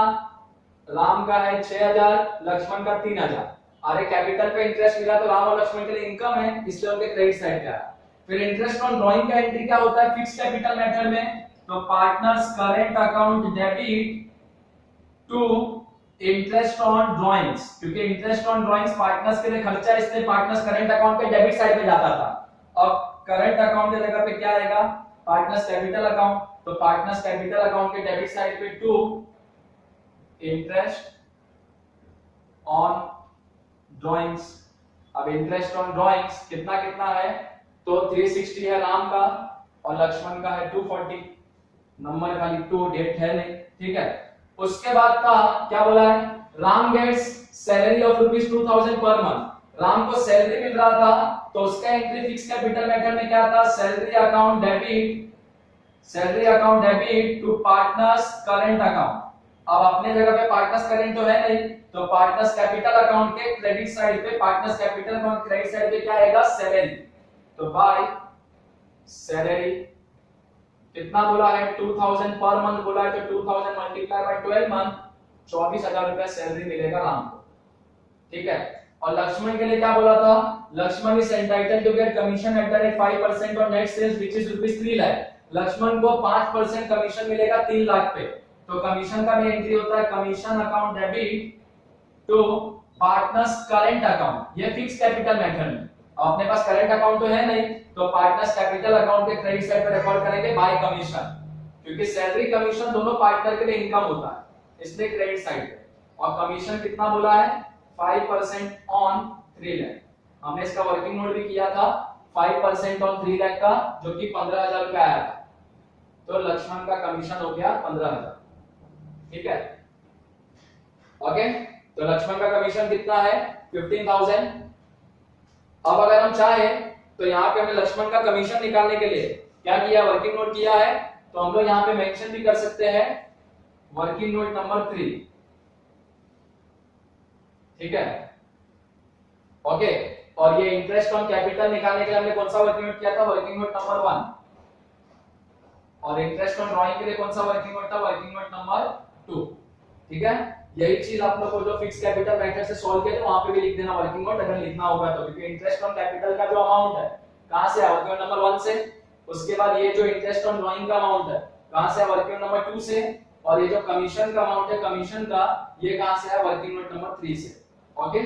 राम का है 6,000, लक्ष्मण का 3,000। अरे कैपिटल पे इंटरेस्ट मिला तो राम और लक्ष्मण के लिए इनकम है, इसलिए उनके क्रेडिट साइड पे आया। फिर इंटरेस्ट ऑन ड्राइंग का एंट्री क्या होता है फिक्स कैपिटल मेथड में, तो partners current account debit to interest on drawings, क्योंकि इंटरेस्ट ऑन ड्राइंग्स पार्टनर्स के लिए खर्चा, इसलिए पार्टनर्स करंट अकाउंट के डेबिट साइड पे जाता था। और करंट अकाउंट की जगह पे क्या आएगा, पार्टनर्स कैपिटल अकाउंट। तो पार्टनर्स कैपिटल अकाउंट के डेबिट साइड पे टू इंटरेस्ट ऑन ड्राइंग्स। अब इंटरेस्ट ऑन ड्राइंग्स कितना कितना है, तो 360 है राम का और लक्ष्मण का है 240, नंबर खाली 2, डेट है नहीं, ठीक है। उसके बाद का क्या बोला है, Ram gets salary of ₹2000 per month. Ram को सैलरी मिल रहा था तो उसका एंट्री फिक्स कैपिटल मेथड में क्या था, salary account debit to partners current account. अब अपने जगह पे पार्टनर्स करंट तो है नहीं, तो पार्टनर्स कैपिटल अकाउंट के क्रेडिट साइड पे, partners capital account credit side पे क्या आएगा, सैलरी। तो बाय सैलरी कितना बोला है, 2000 पर मंथ बोला है, तो 2000 मल्टीप्लाई बाय 12 मंथ, 24,000 रुपया सैलरी मिलेगा राम को, ठीक है। और लक्ष्मण के लिए क्या बोला था, Lakshman is entitled to get commission at the rate 5% on net sales which is ₹3 lakh. Lakshman को 5% कमीशन मिलेगा 3 लाख पे। तो कमीशन का भी एंट्री होता है commission account debit to partners current account, ये फिक्स कैपिटल मेथड में। अपने पास करंट अकाउंट तो है नहीं, तो पार्टनर्स कैपिटल अकाउंट के क्रेडिट साइड पे रिकॉर्ड करेंगे बाय कमीशन, क्योंकि सैलरी कमीशन दोनों पार्टनर के लिए इनकम होता है, इसलिए क्रेडिट साइड पे। और कमीशन कितना बोला है, 5% ऑन 3 लाख। हमने इसका वर्किंग नोट भी किया था 5% ऑन 3 लाख का, जो कि 15,000 रुपया आया था। तो लक्ष्मण का कमीशन हो गया 15,000, ठीक है। ओके, तो लक्ष्मण का कमीशन कितना है, 15,000। अब अगर हम चाहे तो यहाँ पे हमें लक्ष्मण का कमीशन निकालने के लिए क्या किया, वर्किंग नोट किया है, तो हम लोग यहाँ पे मेंशन भी कर सकते हैं वर्किंग नोट नंबर 3, ठीक है। ओके, और ये इंटरेस्ट ऑन कैपिटल निकालने के लिए हमने कौन सा वर्किंग नोट किया था, वर्किंग नोट नंबर 1। और इंटरेस्ट ऑन ड्राइंग के लिए कौन सा वर्किंग नोट था, वर्किंग नोट नंबर 2, ठीक है। यही चीज आप लोग को जो फिक्स कैपिटल मेथड से सॉल्व किया था वहां पे भी लिख देना वर्किंग नोट, अगर लिखना होगा तो, क्योंकि इंटरेस्ट ऑन कैपिटल का जो अमाउंट है कहां से है, वर्किंग नोट नंबर 1 से। उसके बाद ये जो इंटरेस्ट ऑन ड्राइंग का अमाउंट है कहां से है, वर्किंग नोट नंबर 2 से। और ये जो कमीशन का अमाउंट है कमीशन का, ये कहां से है, वर्किंग नोट नंबर 3 से। ओके,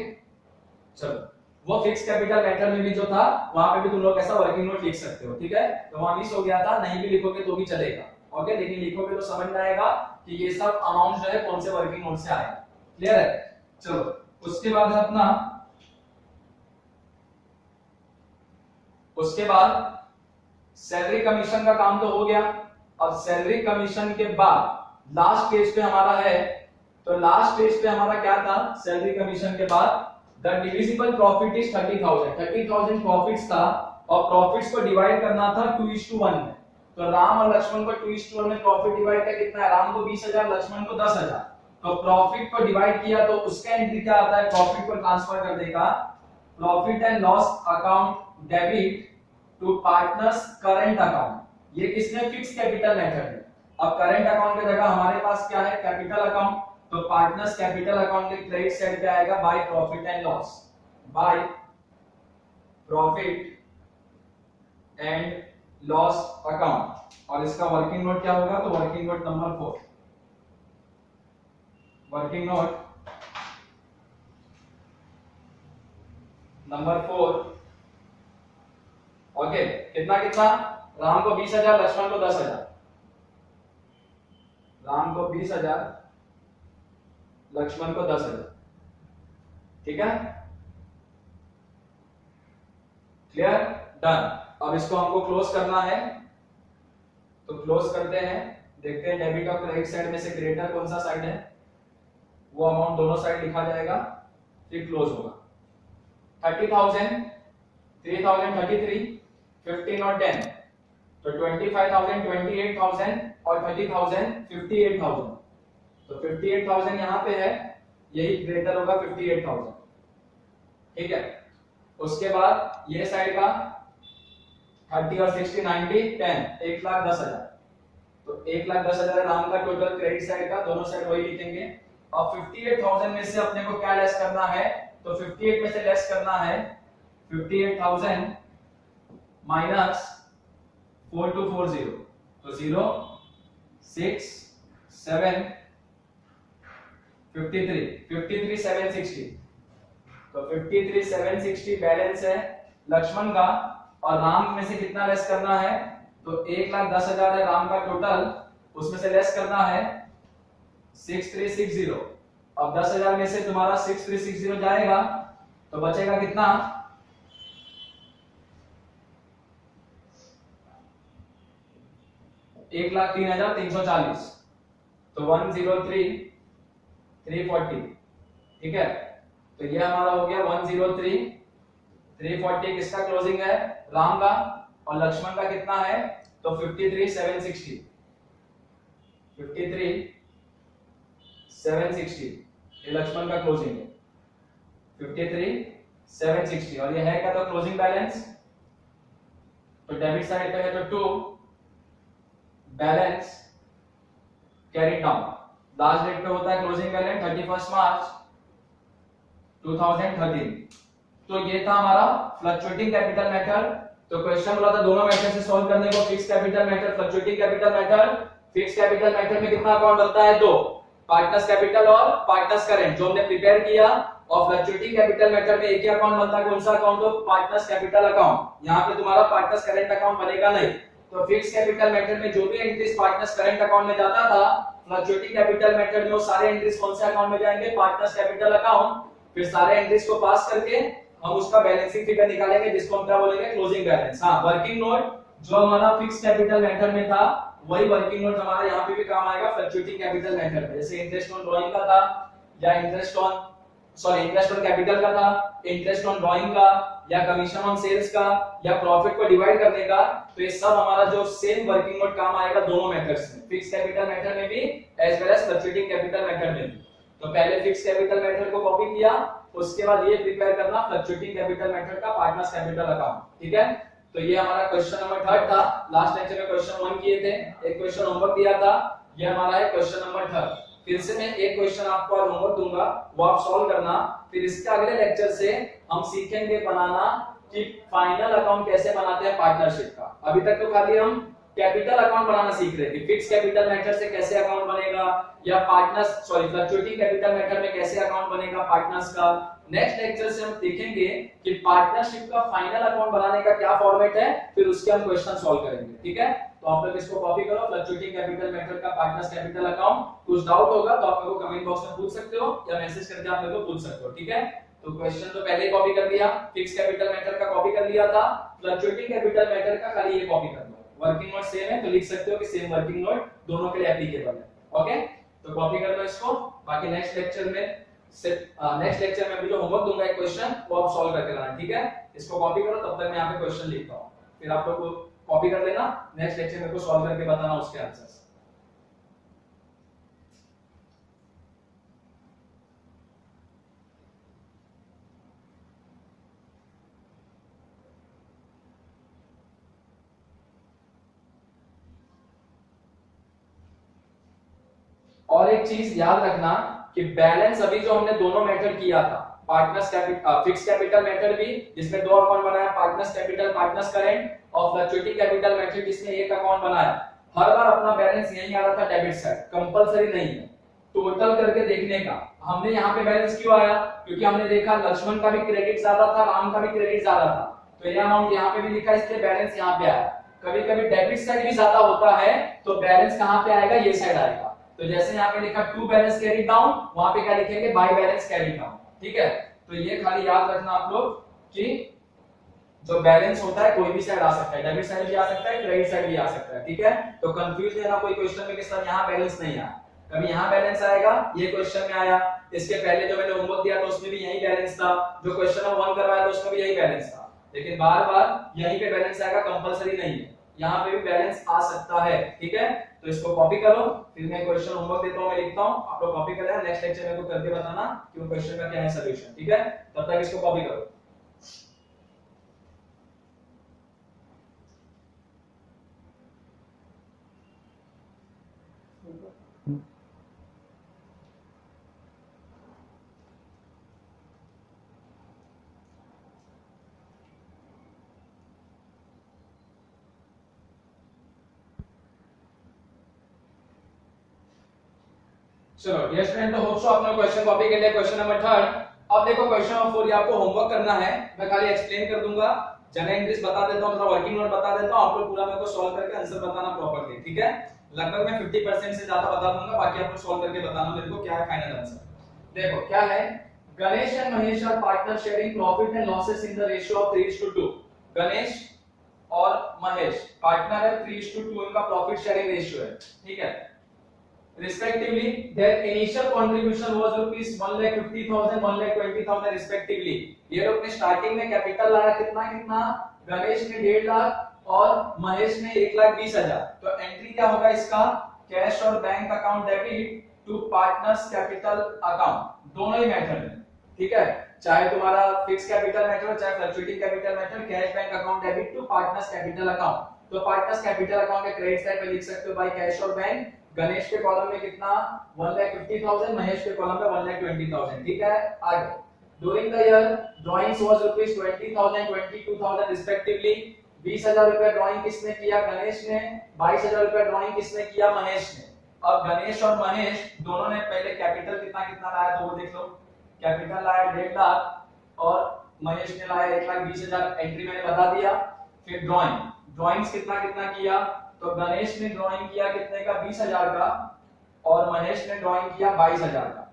चलो वो फिक्स कैपिटल मेथड में भी जो था वहां पे भी तुम लोग ऐसा वर्किंग नोट लिख सकते हो, ठीक है। तो वहां मिस हो गया था, नहीं भी लिखोगे तो भी चलेगा, ओके, लेकिन लिखोगे तो समझ में आएगा कि ये सब अमाउंट जो है कौन से वर्किंग नोट से आएगा, क्लियर है। चलो उसके बाद है अपना, उसके बाद सैलरी कमीशन का काम तो हो गया। अब सैलरी कमीशन के बाद लास्ट स्टेज पे हमारा है, तो लास्ट स्टेज पे हमारा क्या था, सैलरी कमीशन के बाद the divisible profit is 30,000 profits था, और प्रॉफिट्स को डिवाइड करना था 2:1 में। तो राम और लक्ष्मण को 2:1 में प्रॉफिट डिवाइड का कितना है, राम को 20,000, लक्ष्मण को 10,000। तो प्रॉफिट को डिवाइड किया तो उसका एंट्री क्या आता है, प्रॉफिट को ट्रांसफर कर देगा profit and loss account debit to partners current account. ये किसने, फिक्स कैपिटल मेथड में। अब करंट अकाउंट की जगह हमारे पास क्या है, कैपिटल अकाउंट, तो पार्टनर्स कैपिटल अकाउंट के क्रेडिट साइड पे आएगा by profit and loss, by profit and loss account. और इसका वर्किंग नोट क्या होगा, तो working note number 4, working note number 4। Okay, कितना कितना, राम को 20,000, लक्ष्मण को 10,000। राम को 20,000, लक्ष्मण को 10,000, ठीक है, क्लियर, डन। अब इसको हमको क्लोज करना है, तो क्लोज करते हैं, देखते हैं डेबिट और क्रेडिट साइड में से ग्रेटर कौन सा साइड है, वो अमाउंट दोनों साइड लिखा जाएगा, फिर क्लोज होगा। 30,000, 3,000, 33, 15 और 10, तो 25,000, 28,000 और 30,000, 58,000। तो 58,000 यहाँ पे है, यही ग्रेटर होगा 58,000, ठीक है। उसके बाद ये साइड का 30 और 60, 90, 10, 1,10,000। तो 1,10,000 राम का टोटल क्रेडिट साइड का, दोनों साइड वही लिखेंगे। अब 58,000 में से अपने को क्या लेस करना है, तो 58 में से लेस करना है 58,000 माइनस 4240, तो 0, 6, 7, 53,760। तो 53,760 बैलेंस है लक्ष्मण का, और राम में से कितना लेस करना है, तो 1,10,000 है राम का टोटल, उसमें से लेस करना है 6,360। अब 10,000 में से तुम्हारा 6,360 जाएगा, तो बचेगा कितना, 1,03,340, तो 103,340, ठीक है। तो ये हमारा हो गया 103,340, किसका क्लोजिंग है, राम का, और लक्ष्मण का कितना है, तो 53,760, 53,760 ये लक्ष्मण का क्लोजिंग है, 53,760। और ये है क्या, तो क्लोजिंग बैलेंस, तो डेबिट साइड पे है तो 2 balance carry down, last date पे होता है क्लोजिंग बैलेंस 31 मार्च 2013। तो ये था हमारा फ्लक्चुएटिंग कैपिटल मेथड। तो क्वेश्चन बोला था दोनों मेथड से सॉल्व करने को, fix capital method, fluctuating capital method. Fix capital method में कितना अकाउंट बनता है, 2, पार्टनर्स कैपिटल और पार्टनर्स करेंट, जो हमने प्रिपेयर किया। और फ्लक्चुएटिंग कैपिटल मेथड में एक ही अकाउंट बनता है, कौन सा अकाउंट, हो पार्टनर्स कैपिटल अकाउंट। यहाँ पे तुम्हारा पार्टनर्स करेंट अकाउंट बनेगा नहीं। तो फिक्स कैपिटल मेथड में जो भी एंट्रीज पार्टनर्स करेंट अकाउंट में जाता था, फ्लक्चुएटिंग कैपिटल मेथड में वो सारे एंट्रीज कौन से अकाउंट में जाएंगे, पार्टनर्स कैपिटल अकाउंट। फिर सारे एंट्रीज को पास करके हम उसका बैलेंसिंग फिगर निकालेंगे, जिसको हम क्या बोलेंगे, क्लोजिंग बैलेंस। हाँ, वर्किंग नोट जो हमारा फिक्स कैपिटल मेथड में था, वही वर्किंग नोट हमारा यहाँ पे भी काम आएगा फ्लक्चुएटिंग कैपिटल मेथड में। जैसे इंटरेस्ट ऑन ड्राइंग का था, या इंटरेस्ट ऑन कैपिटल का था, इंटरेस्ट ऑन ड्राइंग का, या कमीशन ऑन सेल्स का, या प्रॉफिट को डिवाइड करने का। तो ये सब हमारा जो सेम वर्किंग नोट काम आएगा दोनों मेथड्स में, फिक्स कैपिटल मेथड में भी as well as fluctuating capital method में भी। तो पहले फिक्स कैपिटल मेथड को कॉपी किया, उसके बाद ये प्रिपेयर करना फ्लक्चुएटिंग कैपिटल मेथड का पार्टनर्स कैपिटल अकाउंट, ठीक है। तो ये हमारा क्वेश्चन नंबर 3 था। लास्ट लेक्चर में क्वेश्चन 1 किए थे, एक क्वेश्चन होमवर्क दिया था, ये हमारा है क्वेश्चन नंबर 3। फिर से मैं एक क्वेश्चन आपको आज होमवर्क दूंगा, वो आप सॉल्व करना। फिर इसके अगले लेक्चर से हम सीखेंगे बनाना कि फाइनल अकाउंट कैसे बनाते हैं पार्टनरशिप का। अभी तक तो खाली हम कैपिटल अकाउंट बनाना सीख रहे थे, फिक्स कैपिटल मेथड से कैसे अकाउंट बनेगा, या फ्लक्चुएटिंग कैपिटल मेथड में कैसे अकाउंट बनेगा पार्टनर्स का। नेक्स्ट लेक्चर से हम देखेंगे कि पार्टनरशिप का फाइनल अकाउंट बनाने का क्या फॉर्मेट है, फिर उसके हम क्वेश्चन सॉल्व करेंगे, ठीक है। तो आप लोग इसको कॉपी करो, फ्लक्चुएटिंग कैपिटल मेथड का पार्टनर्स कैपिटल अकाउंट। कुछ डाउट होगा तो आप मेरे को कमेंट बॉक्स में पूछ सकते हो, या मैसेज करके आप मेरे को पूछ सकते हो, ठीक है। तो क्वेश्चन तो पहले ही कॉपी कर लिया, फिक्स कैपिटल मेथड का कॉपी कर लिया था, फ्लक्चुएटिंग कैपिटल मेथड का खाली ये कॉपी कर लो। वर्किंग नोट सेम है तो लिख सकते हो कि सेम वर्किंग नोट दोनों के लिए एप्लीकेबल है, ओके। तो कॉपी कर लो इसको। बाकी नेक्स्ट लेक्चर में अभी जो होमवर्क दूंगा एक क्वेश्चन, वो आप सॉल्व करके लाना, ठीक है। इसको कॉपी करो, तब तक मैं यहाँ पे क्वेश्चन लिखता हूँ, फिर आप लोग को कॉपी कर लेना, नेक्स्ट लेक्चर में को सॉल्व करके बताना उसके आंसर्स। और एक चीज याद रखना कि बैलेंस अभी जो हमने दोनों मेथड किया था, partners capital fix capital method भी जिसमें 2 अकाउंट बनाया, पार्टनर्स कैपिटल पार्टनर्स करेंट, और फ्लक्चुएटिंग कैपिटल मेथड जिसमें एक अकाउंट बनाया, हर बार अपना बैलेंस यही आ रहा था डेबिट साइड, कंपलसरी नहीं है, टोटल करके देखने का। हमने यहाँ पे बैलेंस क्यों आया, क्योंकि हमने देखा लक्ष्मण का भी क्रेडिट ज्यादा था, राम का भी क्रेडिट ज्यादा था, तो ये अमाउंट यहाँ पे भी लिखा, इसलिए बैलेंस यहाँ पे आया। कभी कभी डेबिट साइड भी ज्यादा होता है तो बैलेंस कहाँ पे आएगा, ये साइड आएगा। तो जैसे यहाँ पे लिखा टू बैलेंस कैरी डाउन, वहां पे क्या लिखेंगे, बाय बैलेंस कैरी डाउन, ठीक है। तो ये खाली याद रखना आप लोग कि जो बैलेंस होता है कोई भी साइड आ सकता है, डेबिट साइड भी आ सकता है, क्रेडिट साइड भी आ सकता है, ठीक है। तो कंफ्यूज लेना कोई क्वेश्चन में कि सर यहाँ बैलेंस नहीं आया, कभी यहाँ बैलेंस आएगा, ये क्वेश्चन में आया, इसके पहले जो मैंने होमवर्क दिया था उसमें भी यही बैलेंस था, जो क्वेश्चन नंबर 1 करवाया था उसमें भी यही बैलेंस था, लेकिन बार बार यहीं पे बैलेंस आएगा, कंपलसरी नहीं है, यहाँ पे भी बैलेंस आ सकता है, ठीक है। तो इसको कॉपी करो, फिर मैं क्वेश्चन होमवर्क देता हूँ, मैं लिखता हूँ, आप लोग कॉपी करें, नेक्स्ट लेक्चर में को करके बताना कि वो क्वेश्चन का क्या है सॉल्यूशन, ठीक है। तब तक इसको कॉपी करो। चलो डियर स्टूडेंट, तो होप सो आपने क्वेश्चन कॉपी कर लिया, क्वेश्चन नंबर 3। अब देखो क्वेश्चन नंबर 4 ये आपको होमवर्क करना है, मैं खाली एक्सप्लेन कर दूंगा, जनरल इंग्लिश बता देता हूं, थोड़ा वर्किंग नोट बता देता हूं, आप लोग पूरा मेरे को सॉल्व करके आंसर बताना प्रॉपर्ली, ठीक है। लगभग मैं 50% से ज्यादा बता दूंगा, बाकी आप लोग सॉल्व करके बताना मेरे को क्या है फाइनल आंसर। देखो क्या है, Ganesh and Mahesh are partner sharing profit and losses in the ratio of 3:2। Ganesh और महेश पार्टनर है, 3:2 इनका प्रॉफिट शेयरिंग रेशियो है, ठीक है। Respectively, their initial contribution was rupees 1,50,000, 1,20,000 respectively. ये लोग ने स्टार्टिंग में कैपिटल लाया कितना कितना, गणेश ने 1.5 लाख और महेश ने 1,20,000। तो एंट्री क्या होगा इसका, कैश और bank account debit to partners capital account, दोनों ही मेथड में, ठीक है। चाहे तुम्हारा फिक्स कैपिटल मेथड चाहे fluctuating capital method, cash bank account debit to partners capital account. तो पार्टनर्स कैपिटल अकाउंट के क्रेडिट साइड पे लिख सकते हो बाय कैश और बैंक। गणेश के कॉलम में कितना 1,50,000, महेश के कॉलम में 1,20,000, ठीक है। आगे during the year drawings was rupees 20,000 22,000 respectively. 20,000 रुपए ड्राइंग किसने किया, गणेश ने। 22,000 रुपए ड्राइंग किसने किया, महेश ने। अब गणेश और महेश दोनों ने पहले कैपिटल कितना कितना लाया तो वो देख लो। कैपिटल लाया 1.5 लाख और महेश ने लाया 1,20,000, एंट्री मैंने बता दिया। फिर ड्राइंग्स कितना कितना किया, तो गणेश ने ड्राइंग किया कितने का 20,000 का और महेश ने ड्राइंग किया 22,000 का,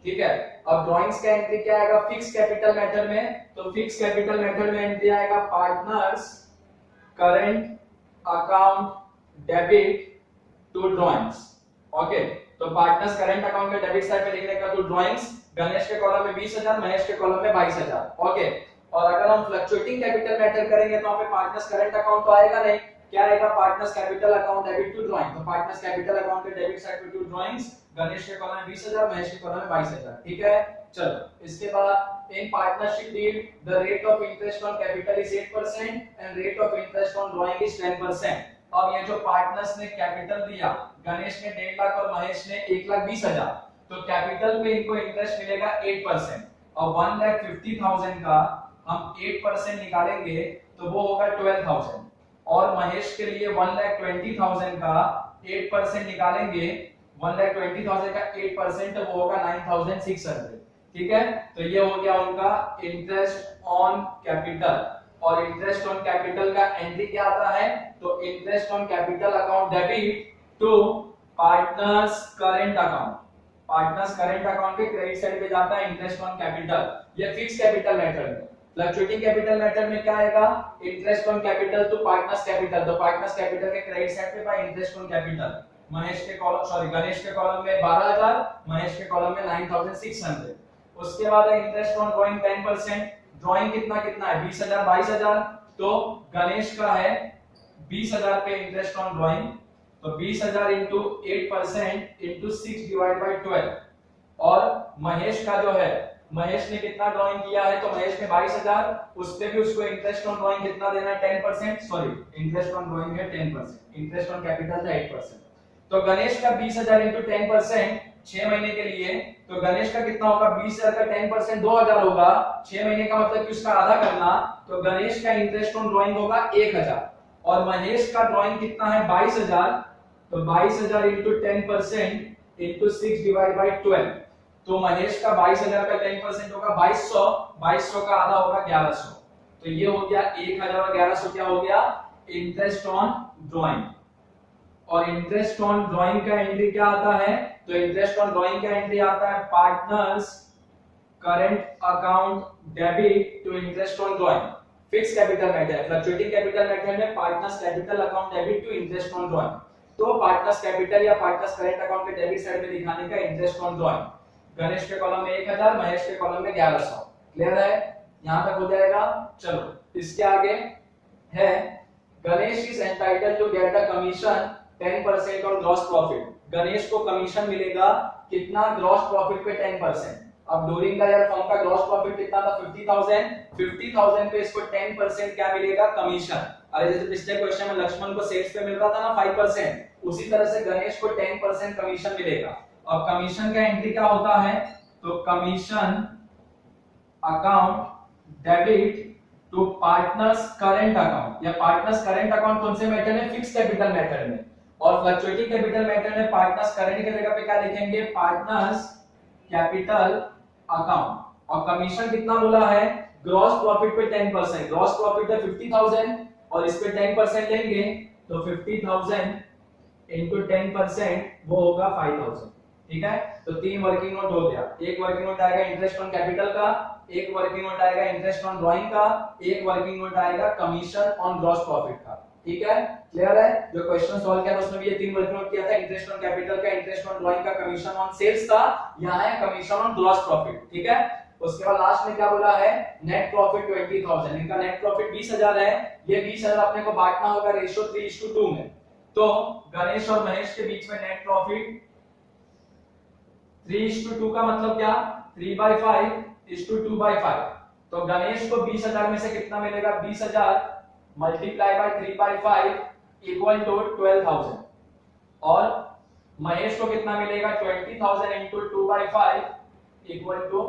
ठीक है। अब ड्राइंग्स का एंट्री क्या आएगा फिक्स कैपिटल मेथड में, तो फिक्स कैपिटल मेथड में एंट्री आएगा partners current account debit to drawings, okay. तो पार्टनर्स करंट अकाउंट के डेबिट साइड पे लिखने का तो ड्राइंग्स, गणेश के कॉलम में 20,000, महेश के कॉलम में 22,000, ओके। और अगर हम फ्लक्चुएटिंग कैपिटल मेथड करेंगे तो वहां पे पार्टनर्स करंट अकाउंट तो आएगा नहीं, क्या आएगा partners capital account debit to drawing. तो पार्टनर्स कैपिटल अकाउंट के डेबिट साइड पे टू ड्राइंग्स, गणेश के कॉलम में 20,000, महेश के कॉलम में 22,000, ठीक है। चलो इसके बाद in partnership deal the rate of interest on capital is 8% and rate of interest on drawing is 10%। अब ये जो पार्टनर्स ने कैपिटल दिया, गणेश ने 1.5 लाख और महेश ने 1,20,000, तो कैपिटल पे इनको इंटरेस्ट मिलेगा 8%। और 1,50,000 का हम 8% निकालेंगे तो वो होगा 12,000 और महेश के लिए 1,20,000 का 8% निकालेंगे, 1,20,000 का 8% तो वो होगा 9,600, ठीक है। तो ये हो गया उनका इंटरेस्ट ऑन कैपिटल। और इंटरेस्ट ऑन कैपिटल का एंट्री क्या आता है, तो interest on capital account debit to partners current account. Partners current account के क्रेडिट साइड पे जाता है इंटरेस्ट ऑन कैपिटल, ये फिक्स कैपिटल मेथड में। फ्लक्चुएटिंग कैपिटल मेथड में क्या आएगा, interest on capital to partners capital. तो पार्टनर्स कैपिटल के क्रेडिट साइड पे by interest on capital, Mahesh के कॉलम सॉरी गणेश के कॉलम में 12,000, महेश के कॉलम में 9,600। उसके बाद है इंटरेस्ट ऑन ड्राइंग 10%। ड्राइंग कितना कितना है 20,000 22,000, तो गणेश का है 20,000 पे इंटरेस्ट ऑन ड्राइंग, तो 20,000 into 8% into 6 डिवाइड बाय 12। और महेश का जो है, महेश ने कितना ड्राइंग किया है, तो महेश ने 22,000, उस पे भी उसको इंटरेस्ट ऑन ड्राइंग कितना देना है 10%, सॉरी इंटरेस्ट ऑन ड्राइंग है 10%, इंटरेस्ट ऑन कैपिटल है 8%। तो गणेश का 20,000 into 10% 6 महीने के लिए, तो गणेश का कितना होगा 20,000 का 10% 2,000 होगा, 6 महीने का मतलब कि उसका आधा करना, तो गणेश का इंटरेस्ट ऑन ड्राइंग होगा 1,000 और महेश का ड्राइंग कितना है 22,000, तो 22,000 into 10% into 6 डिवाइड बाय 12। तो महेश का 22,000 का 10% होगा 2,200, 2,200 का आधा होगा 1,100। तो ये हो गया 1,000 और 1,100 क्या हो गया इंटरेस्ट ऑन ड्राइंग। और इंटरेस्ट ऑन ड्राइंग का एंट्री क्या आता है, तो इंटरेस्ट ऑन ड्राइंग का एंट्री आता है partners current account debit to interest on drawing. Fix capital method, fluctuating capital method में partners capital account debit to interest on drawing. तो पार्टनर्स कैपिटल या पार्टनर्स करंट अकाउंट के debit side में दिखाने का इंटरेस्ट ऑन ड्राइंग। गणेश के column में 1,000, महेश के कॉलम में 1,100। क्लियर है, यहां तक हो जाएगा। चलो इसके आगे है Ganesh is entitled to get the commission 10% on gross profit. Ganesh को कमीशन मिलेगा कितना, ग्रॉस प्रॉफिट पे 10%। अब ड्यूरिंग द ईयर फर्म का ग्रॉस प्रॉफिट कितना था 50,000, 50,000 पे इसको 10% क्या मिलेगा कमीशन। अरे जैसे पिछले क्वेश्चन में लक्ष्मण को सेल्स पे मिल रहा था ना 5%, उसी तरह से गणेश को 10% कमीशन मिलेगा। अब कमीशन का एंट्री क्या होता है, तो commission account debit to partners current account. या पार्टनर्स करंट अकाउंट कौन से मेथड में, फिक्स कैपिटल मेथड में। और फ्लक्चुएटिंग कैपिटल मेथड में पार्टनर्स करंट की जगह पे क्या लिखेंगे, पार्टनर्स कैपिटल अकाउंट। और कमीशन कितना बोला है, ग्रॉस प्रॉफिट पे 10%। ग्रॉस प्रॉफिट है 50,000 और इस पे 10% लेंगे तो 50,000 into 10% वो होगा 5,000। ठीक है। तो 3 वर्किंग नोट हो गया। एक वर्किंग नोट आएगा इंटरेस्ट ऑन कैपिटल का, एक वर्किंग नोट आएगा इंटरेस्ट ऑन ड्राइंग का, एक वर्किंग नोट आएगा कमीशन ऑन ग्रॉस प्रॉफिट का। ठीक है, क्लियर है। जो क्वेश्चन सॉल्व किया था उसमें भी ये 3 वर्किंग नोट किया था, इंटरेस्ट ऑन कैपिटल का, इंटरेस्ट ऑन ड्राइंग का, कमीशन ऑन सेल्स का, यहाँ है कमीशन ऑन ग्रॉस प्रॉफिट। ठीक है, उसके बाद लास्ट में क्या बोला है, नेट प्रॉफिट 20,000, इनका नेट प्रॉफिट 20,000 है। ये 20,000 अपने को बांटना होगा रेशियो 3:2 में। तो गणेश और महेश के बीच में नेट प्रॉफिट 3:2 का मतलब क्या, 3/5:2/5। तो गणेश को 20,000 में से कितना मिलेगा, 20,000 मल्टीप्लाई बाय 3/5 इक्वल टू 12,000। और महेश को कितना मिलेगा, 20,000 इंटू 2/5 इक्वल टू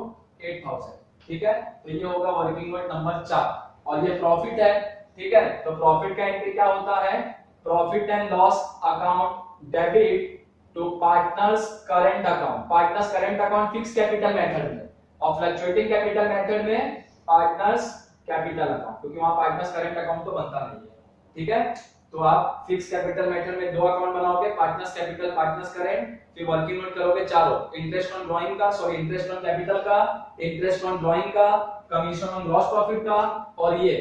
8,000। ठीक है, तो ये होगा वर्किंग नोट नंबर 4। और ये प्रॉफिट है। ठीक है, तो प्रॉफिट का एंट्री क्या होता है, profit and loss account debit to partners current account. Partners current account fix capital method में और फ्लक्चुएटिंग कैपिटल मेथड में पार्टनर्स कैपिटल अकाउंट, क्योंकि वहां पार्टनर्स करंट अकाउंट तो बनता नहीं है। ठीक है, तो आप फिक्स कैपिटल मेथड में 2 अकाउंट बनाओगे, पार्टनर्स कैपिटल, पार्टनर्स करंट, फिर वर्किंग नोट करोगे चारों, इंटरेस्ट ऑन ड्राइंग का, सॉरी इंटरेस्ट ऑन कैपिटल का, इंटरेस्ट ऑन ड्राइंग का, कमीशन ऑन ग्रॉस प्रॉफिट का, और ये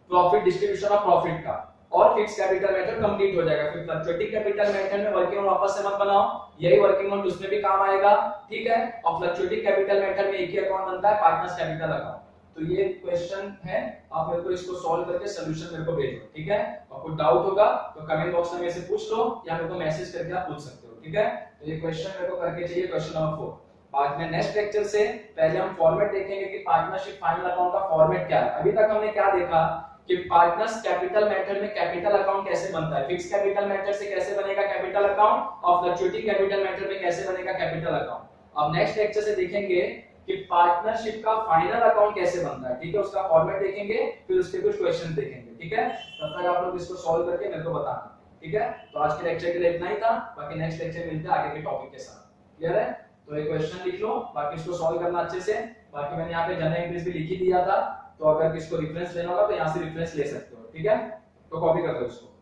प्रॉफिट डिस्ट्रीब्यूशन ऑफ प्रॉफिट का, और फिक्स कैपिटल मेथड कंप्लीट हो जाएगा। फिर फ्लक्चुएटिंग कैपिटल मेथड में वर्किंग नोट वापस से मत बनाओ, यही वर्किंग नोट उसमें भी काम आएगा। ठीक है, और फ्लक्चुएटिंग कैपिटल मेथड में एक ही अकाउंट बनता है, पार्टनर्स कैपिटल अकाउंट। तो ये क्वेश्चन है, आप मेरे को इसको सॉल्व करके सॉल्यूशन मेरे को भेजो। ठीक है, और कोई डाउट होगा तो कमेंट बॉक्स में मेरे से पूछ लो या मेरे को मैसेज करके आप पूछ सकते हो। ठीक है, तो ये क्वेश्चन मेरे को करके चाहिए, क्वेश्चन नंबर 4। बाद में नेक्स्ट लेक्चर से पहले हम फॉर्मेट देखेंगे कि पार्टनरशिप फाइनल अकाउंट का फॉर्मेट क्या है। अभी तक हमने क्या देखा कि पार्टनर्स कैपिटल मेथड में कैपिटल अकाउंट कैसे बनता है, फिक्स कैपिटल मेथड से कैसे बनेगा कैपिटल अकाउंट, और फ्लक्चुएटिंग कैपिटल मेथड में कैसे बनेगा कैपिटल अकाउंट। अब नेक्स्ट लेक्चर से देखेंगे कि पार्टनरशिप का फाइनल अकाउंट कैसे बनता है। ठीक है, उसका फॉर्मेट देखेंगे, फिर उसके कुछ क्वेश्चन देखेंगे। ठीक है, तब तक आप लोग इसको सॉल्व करके मेरे को बताना। ठीक है, तो आज के लेक्चर के लिए इतना ही था, बाकी नेक्स्ट लेक्चर मिलते हैं आगे के टॉपिक के साथ। क्लियर है, तो ये क्वेश्चन लिख लो, बाकी इसको सॉल्व करना अच्छे से। बाकी मैंने यहाँ पे जनरल इंग्लिश भी लिख ही दिया था, तो अगर किसको रेफरेंस लेना होगा तो यहाँ से रेफरेंस ले सकते हो। ठीक है, तो कॉपी कर लो इसको।